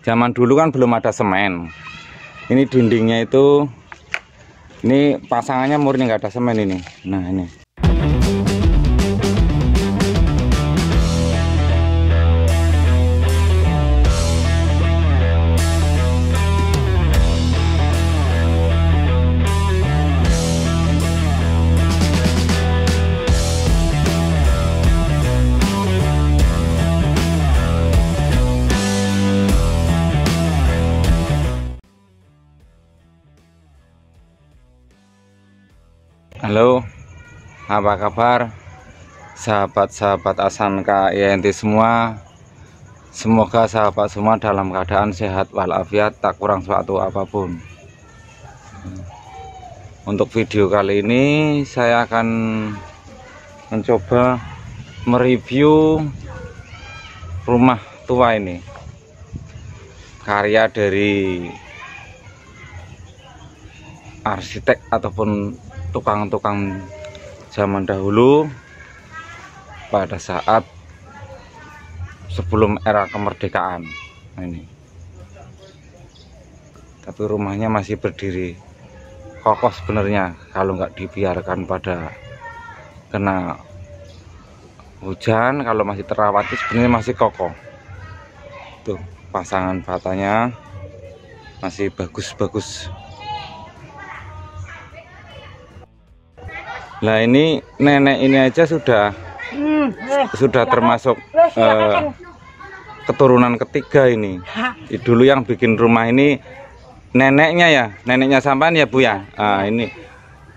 Zaman dulu kan belum ada semen. Ini dindingnya itu, ini pasangannya murni nggak ada semen ini. Nah ini. Halo, apa kabar sahabat-sahabat Asanka INT semua? Semoga sahabat semua dalam keadaan sehat walafiat, tak kurang suatu apapun. Untuk video kali ini saya akan mencoba mereview rumah tua ini, karya dari arsitek ataupun tukang-tukang zaman dahulu pada saat sebelum era kemerdekaan. Nah, ini tapi rumahnya masih berdiri kokoh sebenarnya kalau nggak dibiarkan pada kena hujan. Kalau masih terawat itu sebenarnya masih kokoh. Tuh pasangan batanya masih bagus-bagus. Nah ini nenek ini aja sudah termasuk keturunan ketiga ini. Dulu yang bikin rumah ini neneknya ya, neneknya sampean ya Bu ya. Nah, ini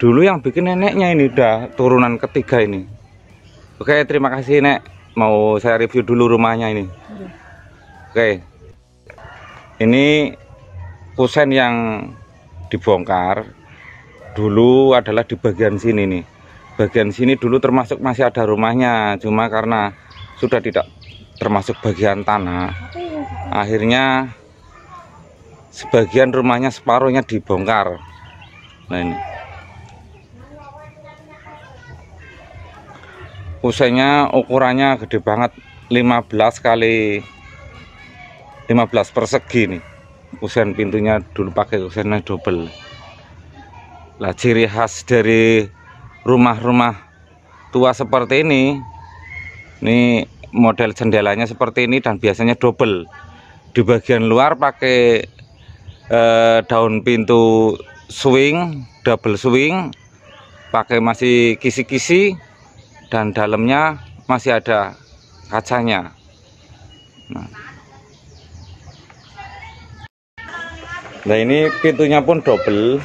dulu yang bikin neneknya ini udah turunan ketiga ini. Oke, terima kasih Nek. Mau saya review dulu rumahnya ini. Oke, ini kusen yang dibongkar dulu adalah di bagian sini nih. Bagian sini dulu termasuk masih ada rumahnya, cuma karena sudah tidak termasuk bagian tanah, akhirnya sebagian rumahnya separuhnya dibongkar. Nah ini kusennya ukurannya gede banget, 15 kali 15 persegi nih. Kusen pintunya dulu pakai kusennya double. Lah ciri khas dari rumah-rumah tua seperti ini model jendelanya seperti ini dan biasanya double. Di bagian luar pakai daun pintu swing, double swing, pakai masih kisi-kisi, dan dalamnya masih ada kacanya. Nah ini pintunya pun double.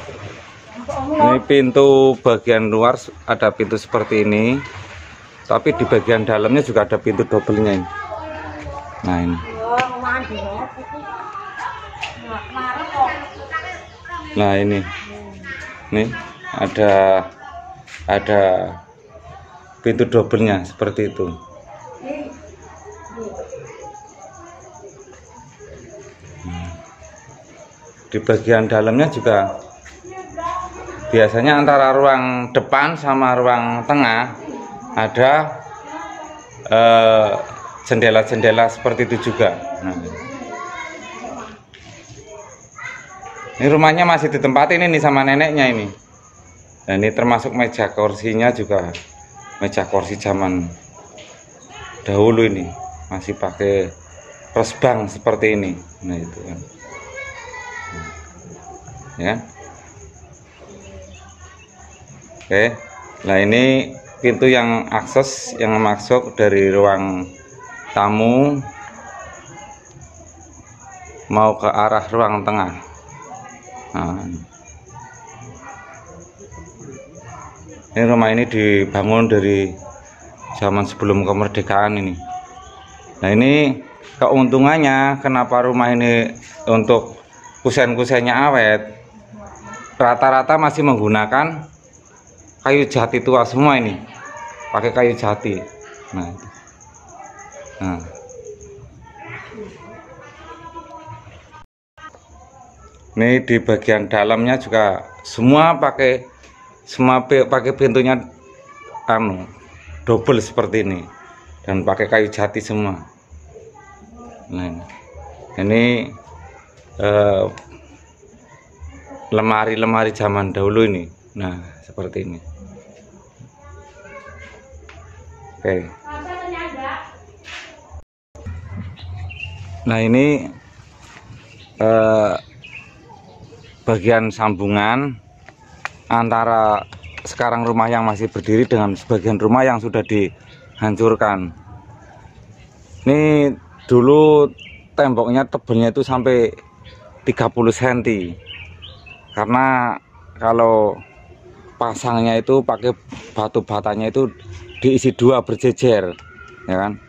Ini pintu bagian luar ada pintu seperti ini, tapi di bagian dalamnya juga ada pintu doublenya ini. Nah ini. Nah ini ada pintu doublenya seperti itu. Di bagian dalamnya juga biasanya antara ruang depan sama ruang tengah ada jendela-jendela seperti itu juga. Nah, ini rumahnya masih ditempatin ini sama neneknya ini. Dan ini termasuk meja kursinya juga meja kursi zaman dahulu ini, masih pakai resbang seperti ini. Nah itu kan, ya. Oke, nah ini pintu yang akses yang masuk dari ruang tamu mau ke arah ruang tengah. Nah, ini rumah ini dibangun dari zaman sebelum kemerdekaan ini. Nah ini keuntungannya kenapa rumah ini untuk kusen-kusennya awet, rata-rata masih menggunakan kayu jati tua semua ini, pakai kayu jati. Nah, ini di bagian dalamnya juga semua pakai pintunya double seperti ini dan pakai kayu jati semua. Nah, ini lemari-lemari zaman dahulu ini. Nah, seperti ini. Oke. Nah, ini bagian sambungan antara sekarang rumah yang masih berdiri dengan sebagian rumah yang sudah dihancurkan. Ini dulu temboknya tebalnya itu sampai 30 cm. Karena kalau pasangnya itu pakai batu batanya itu diisi 2 berjejer, ya kan.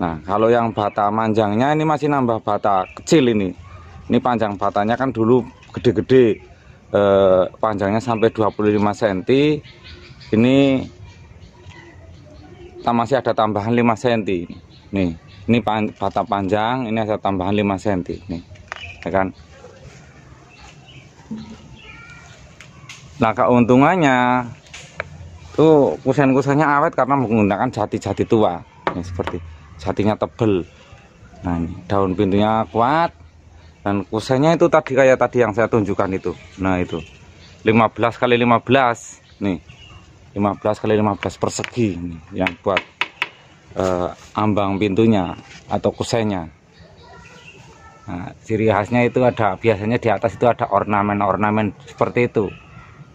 Nah, kalau yang bata manjangnya ini masih nambah bata kecil ini. Ini panjang batanya kan dulu gede-gede, panjangnya sampai 25 cm. Ini masih ada tambahan 5 cm. Nih, ini bata panjang, ini ada tambahan 5 cm. Nih, ya kan. Nah, keuntungannya tuh kusen-kusennya awet karena menggunakan jati-jati tua. Nih, seperti jatinya tebel. Nah, ini daun pintunya kuat dan kusennya itu tadi kayak tadi yang saya tunjukkan itu. Nah, itu 15 kali 15 nih, 15 kali 15 persegi nih, yang buat ambang pintunya atau kusennya. Nah, ciri khasnya itu ada, biasanya di atas itu ada ornamen-ornamen seperti itu.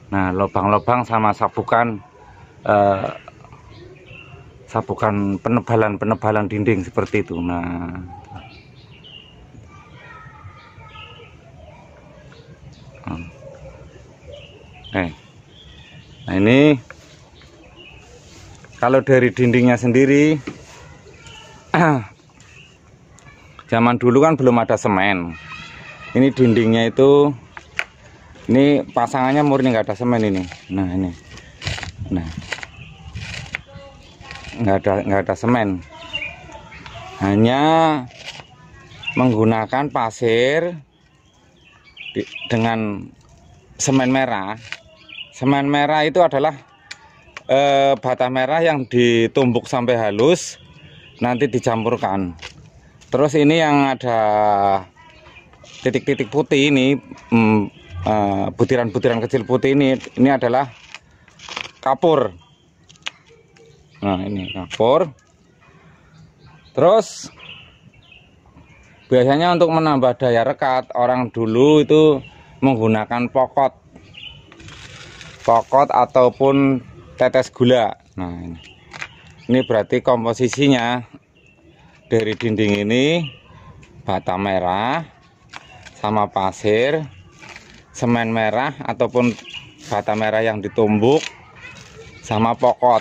Nah, lubang-lubang sama sabukan sabukan penebalan dinding seperti itu. Nah, nah ini kalau dari dindingnya sendiri zaman dulu kan belum ada semen. Ini dindingnya itu, ini pasangannya murni nggak ada semen ini. Nah, ini, nah, nggak ada semen, hanya menggunakan pasir dengan semen merah. Semen merah itu adalah bata merah yang ditumbuk sampai halus, nanti dicampurkan. Terus ini yang ada titik-titik putih ini, butiran-butiran kecil putih ini adalah kapur. Nah, ini kapur. Terus biasanya untuk menambah daya rekat, orang dulu itu menggunakan pokot ataupun tetes gula. Nah, ini berarti komposisinya dari dinding ini bata merah sama pasir, semen merah ataupun bata merah yang ditumbuk, sama pokot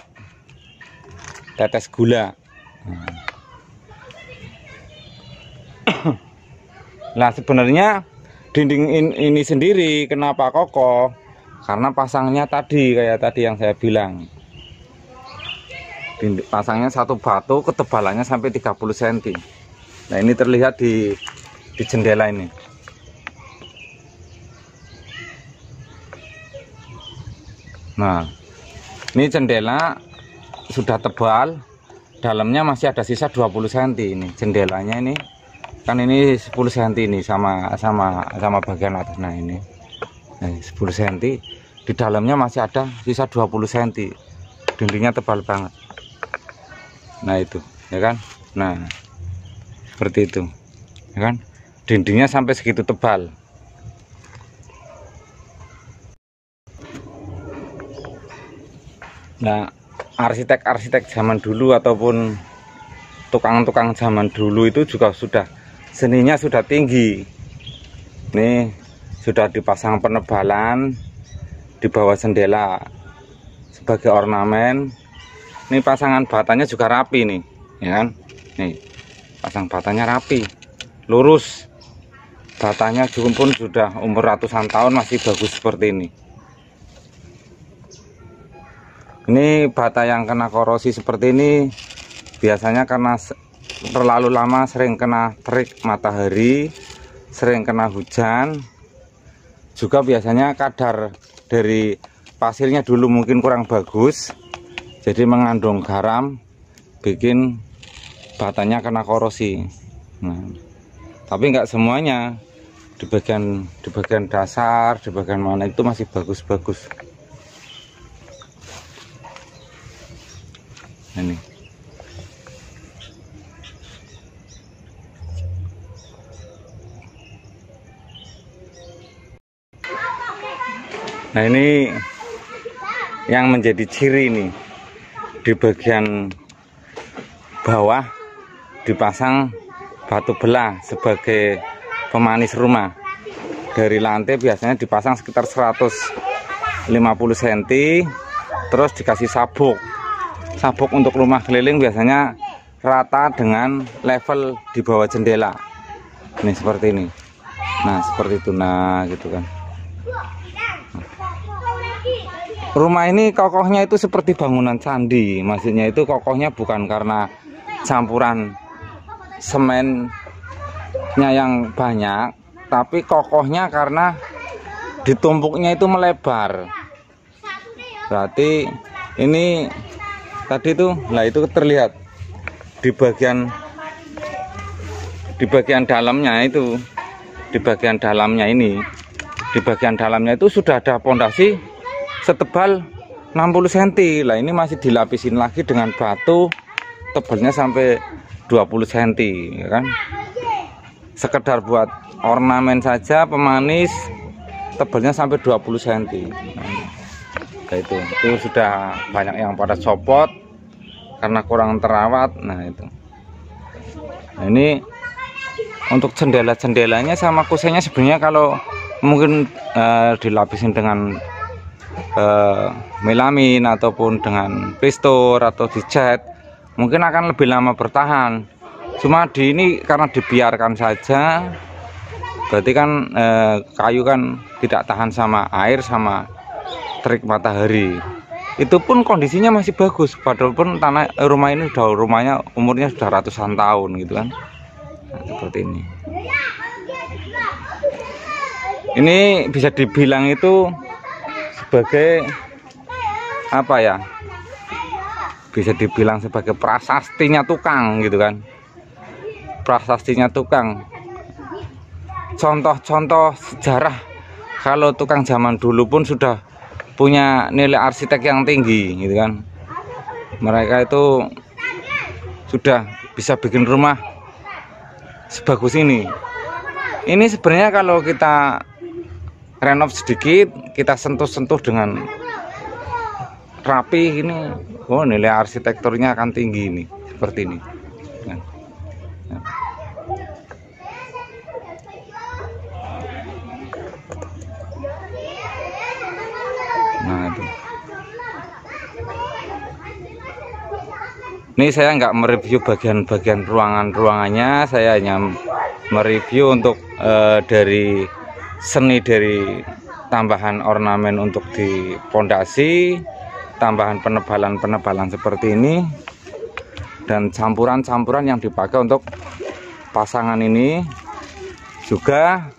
tetes gula. Nah, sebenarnya dinding ini sendiri kenapa kokoh? Karena pasangnya tadi kayak tadi yang saya bilang. Pasangnya satu batu, ketebalannya sampai 30 cm. Nah, ini terlihat di jendela ini. Nah, ini jendela sudah tebal, dalamnya masih ada sisa 20 cm ini jendelanya ini. Kan ini 10 cm ini sama bagian atas. Nah, ini 10 cm, di dalamnya masih ada sisa 20 cm. Dindingnya tebal banget. Nah, itu, ya kan? Nah, seperti itu. Ya kan? Dindingnya sampai segitu tebal. Nah, arsitek-arsitek zaman dulu ataupun tukang-tukang zaman dulu itu juga sudah seninya sudah tinggi. Nih, sudah dipasang penebalan di bawah jendela sebagai ornamen. Ini pasangan batanya juga rapi nih, ya kan? Nih, pasang batanya rapi, lurus. Batanya juga pun sudah umur ratusan tahun masih bagus seperti ini. Ini bata yang kena korosi seperti ini biasanya karena terlalu lama sering kena terik matahari, sering kena hujan. Juga biasanya kadar dari pasirnya dulu mungkin kurang bagus, jadi mengandung garam, bikin batanya kena korosi. Nah, tapi nggak semuanya. di bagian dasar, di bagian mana itu masih bagus-bagus. Ini nah, ini yang menjadi ciri nih, di bagian bawah dipasang batu belah sebagai pemanis rumah. Dari lantai biasanya dipasang sekitar 150 cm, terus dikasih sabuk untuk rumah keliling biasanya rata dengan level di bawah jendela. Ini seperti ini. Nah seperti itu, nah gitu kan. Rumah ini kokohnya itu seperti bangunan candi. Maksudnya itu kokohnya bukan karena campuran semennya yang banyak, tapi kokohnya karena ditumpuknya itu melebar. Berarti ini tadi tuh, lah itu terlihat di bagian dalamnya itu, di bagian dalamnya ini, di bagian dalamnya itu sudah ada pondasi setebal 60 cm. Lah ini masih dilapisin lagi dengan batu tebalnya sampai 20 cm, ya kan? Sekedar buat ornamen saja, pemanis, tebalnya sampai 20 cm. Nah, itu sudah banyak yang pada copot karena kurang terawat. Nah itu. Nah, ini untuk jendela-jendelanya sama kusenya sebenarnya kalau mungkin dilapisin dengan melamin ataupun dengan pistor atau dicat, mungkin akan lebih lama bertahan. Cuma di ini karena dibiarkan saja, berarti kan kayu kan tidak tahan sama air sama terik matahari. Itu pun kondisinya masih bagus, padahal pun rumah ini rumahnya umurnya sudah ratusan tahun gitu kan. Nah, seperti ini. Ini bisa dibilang itu sebagai apa ya, bisa dibilang sebagai prasastinya tukang gitu kan, prasastinya tukang, contoh-contoh sejarah kalau tukang zaman dulu pun sudah punya nilai arsitek yang tinggi gitu kan. Mereka itu sudah bisa bikin rumah sebagus ini. Ini sebenarnya kalau kita renov sedikit, kita sentuh-sentuh dengan rapi ini, oh nilai arsitekturnya akan tinggi ini, seperti ini. Nah itu. Ini saya nggak mereview bagian-bagian ruangannya, saya hanya mereview untuk dari seni, dari tambahan ornamen untuk di pondasi, tambahan penebalan seperti ini, dan campuran-campuran yang dipakai untuk pasangan ini, juga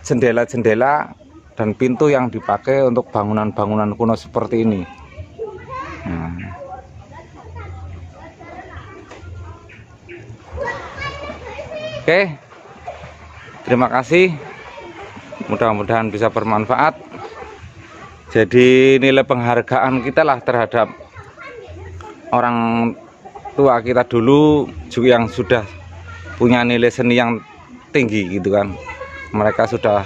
jendela-jendela dan pintu yang dipakai untuk bangunan-bangunan kuno seperti ini. Nah. Oke, terima kasih. Mudah-mudahan bisa bermanfaat. Jadi nilai penghargaan kita lah terhadap orang tua kita dulu yang sudah punya nilai seni yang tinggi gitu kan. Mereka sudah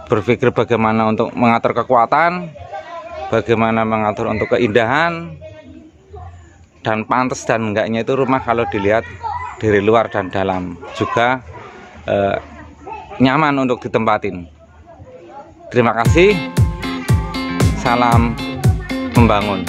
berpikir bagaimana untuk mengatur kekuatan, bagaimana mengatur untuk keindahan, dan pantas dan enggaknya itu rumah kalau dilihat dari luar dan dalam juga nyaman untuk ditempatin. Terima kasih. Salam membangun.